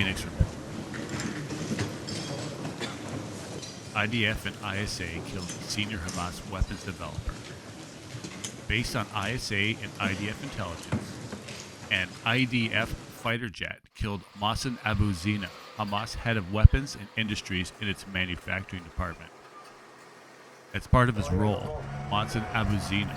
Phoenix report. IDF and ISA killed senior Hamas weapons developer. Based on ISA and IDF intelligence, an IDF fighter jet killed Mohsen Abu Zina, Hamas head of weapons and industries in its manufacturing department. As part of his role, Mohsen Abu Zina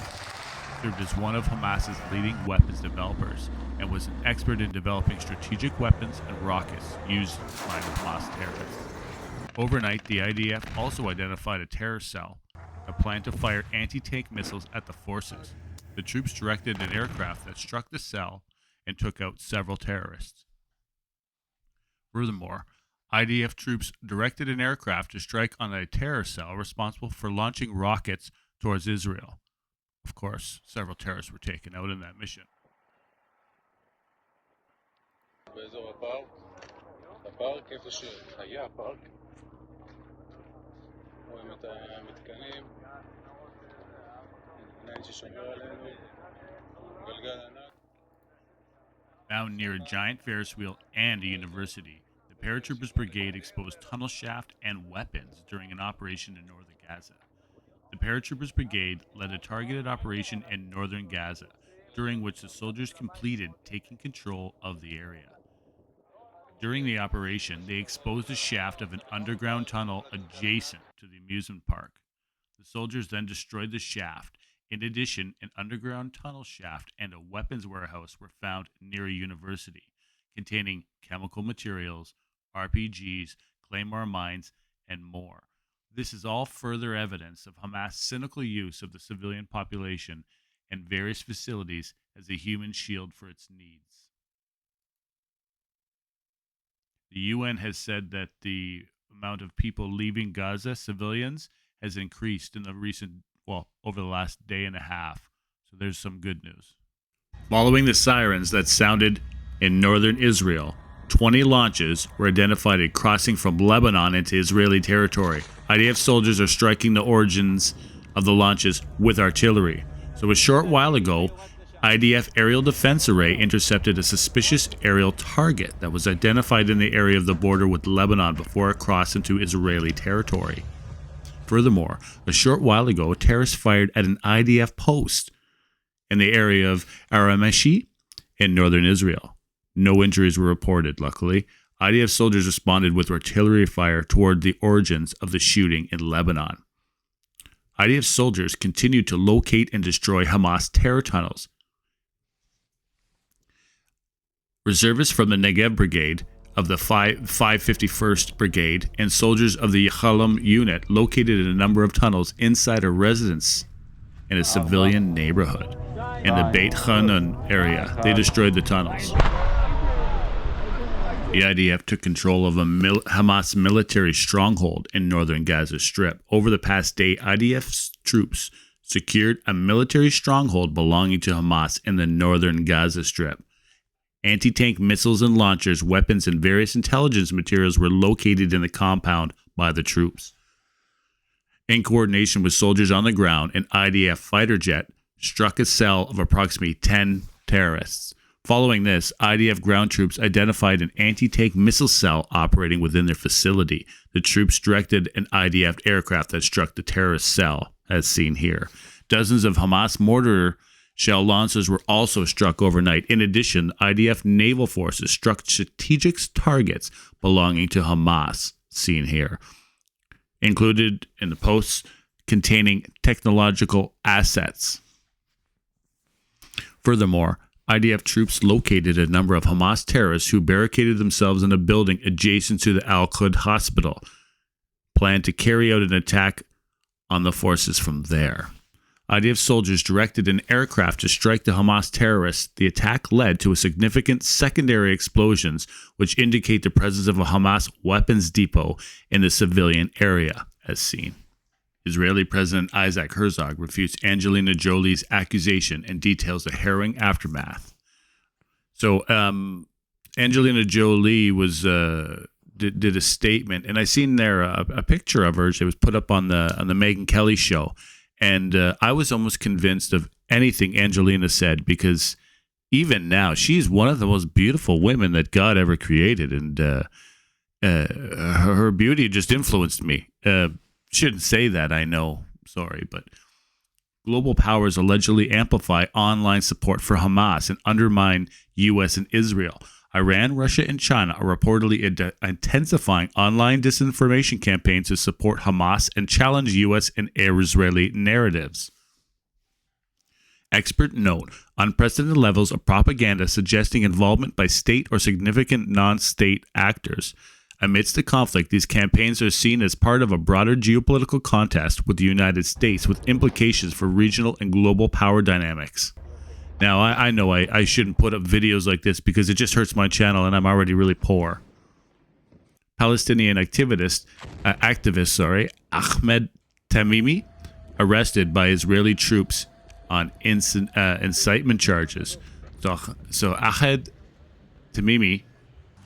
served as one of Hamas's leading weapons developers and was an expert in developing strategic weapons and rockets used by the Hamas terrorists. Overnight, the IDF also identified a terror cell that planned to fire anti-tank missiles at the forces. The troops directed an aircraft that struck the cell and took out several terrorists. Furthermore, IDF troops directed an aircraft to strike on a terror cell responsible for launching rockets towards Israel. Of course, several terrorists were taken out in that mission. Found near a giant Ferris wheel and a university, the paratroopers brigade exposed tunnel shaft and weapons during an operation in northern Gaza. The paratroopers brigade led a targeted operation in northern Gaza, during which the soldiers completed taking control of the area. During the operation, they exposed the shaft of an underground tunnel adjacent to the amusement park. The soldiers then destroyed the shaft. In addition, an underground tunnel shaft and a weapons warehouse were found near a university, containing chemical materials, RPGs, claymore mines, and more. This is all further evidence of Hamas' cynical use of the civilian population and various facilities as a human shield for its needs. The UN has said that the amount of people leaving Gaza, civilians, has increased in the over the last day and a half. So there's some good news. Following the sirens that sounded in northern Israel, 20 launches were identified at crossing from Lebanon into Israeli territory. IDF soldiers are striking the origins of the launches with artillery. So a short while ago, IDF aerial defense array intercepted a suspicious aerial target that was identified in the area of the border with Lebanon before it crossed into Israeli territory. Furthermore, a short while ago, terrorists fired at an IDF post in the area of Arameshi in northern Israel. No injuries were reported, luckily. IDF soldiers responded with artillery fire toward the origins of the shooting in Lebanon. IDF soldiers continued to locate and destroy Hamas terror tunnels. Reservists from the Negev Brigade of the 551st Brigade and soldiers of the Yahalom unit located a number of tunnels inside a residence in a civilian neighborhood. In the Beit Hanun area, they destroyed the tunnels. The IDF took control of a Hamas military stronghold in northern Gaza Strip. Over the past day, IDF troops secured a military stronghold belonging to Hamas in the northern Gaza Strip. Anti-tank missiles and launchers, weapons, and various intelligence materials were located in the compound by the troops. In coordination with soldiers on the ground, an IDF fighter jet struck a cell of approximately 10 terrorists. Following this, IDF ground troops identified an anti-tank missile cell operating within their facility. The troops directed an IDF aircraft that struck the terrorist cell, as seen here. Dozens of Hamas mortar shell launchers were also struck overnight. In addition, IDF naval forces struck strategic targets belonging to Hamas, seen here. Included in the posts containing technological assets. Furthermore, IDF troops located a number of Hamas terrorists who barricaded themselves in a building adjacent to the Al-Quds hospital, planned to carry out an attack on the forces from there. IDF soldiers directed an aircraft to strike the Hamas terrorists. The attack led to a significant secondary explosions, which indicate the presence of a Hamas weapons depot in the civilian area, as seen. Israeli President Isaac Herzog refutes Angelina Jolie's accusation and details the harrowing aftermath. So, Angelina Jolie was did a statement, and I seen there a picture of her. She was put up on the Megyn Kelly show. And I was almost convinced of anything Angelina said because, even now, she's one of the most beautiful women that God ever created, and her beauty just influenced me. Shouldn't say that, I know. Sorry, but global powers allegedly amplify online support for Hamas and undermine U.S. and Israel. Iran, Russia, and China are reportedly intensifying online disinformation campaigns to support Hamas and challenge U.S. and Israeli narratives. Expert note, unprecedented levels of propaganda suggesting involvement by state or significant non-state actors. Amidst the conflict, these campaigns are seen as part of a broader geopolitical contest with the United States with implications for regional and global power dynamics. Now, I know I shouldn't put up videos like this because it just hurts my channel and I'm already really poor. Palestinian activist Ahmed Tamimi, arrested by Israeli troops on incitement charges. So Ahmed Tamimi,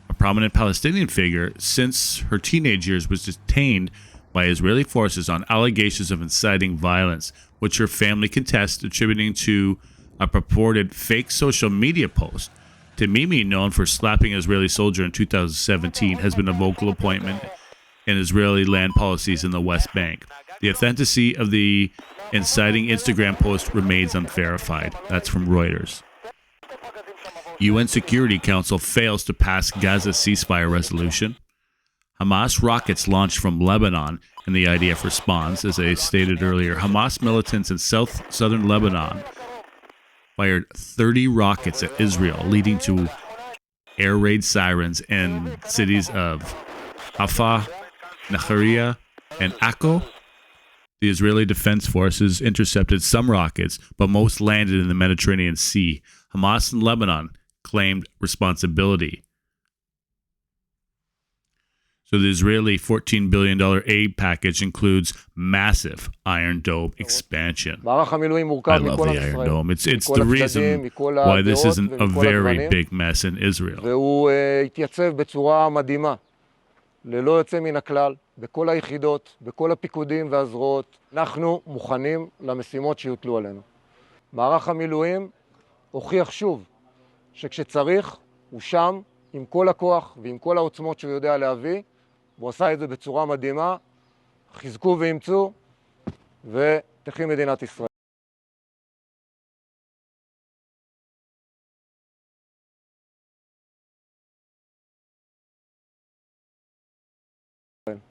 a prominent Palestinian figure since her teenage years, was detained by Israeli forces on allegations of inciting violence, which her family contests, attributing to a purported fake social media post. Tamimi, known for slapping an Israeli soldier in 2017, has been a vocal appointment in Israeli land policies in the West Bank. The authenticity of the inciting Instagram post remains unverified. That's from Reuters. UN Security Council fails to pass Gaza ceasefire resolution. Hamas rockets launched from Lebanon, and the IDF responds. As I stated earlier, Hamas militants in southern Lebanon fired 30 rockets at Israel, leading to air raid sirens in cities of Haifa, Nahariya, and Akko. The Israeli Defense Forces intercepted some rockets, but most landed in the Mediterranean Sea. Hamas in Lebanon claimed responsibility. So the Israeli $14 billion aid package includes massive Iron Dome expansion. I love the Iron Dome. It's the reason why this isn't a very big mess in Israel. והוא התייצב בצורה מדהימה, ללא יוצא מן הכלל, בכל היחידות, בכל הפיקודים והזרועות. אנחנו מוכנים למשימות שיוטלו עלינו. מערך המילואים הוכיח שוב שכשצריך הוא שם עם כל הכוח ועם כל העוצמות שהוא יודע להביא, והוא עשה את זה בצורה מדהימה. חזקו ואמצו ותחי מדינת ישראל.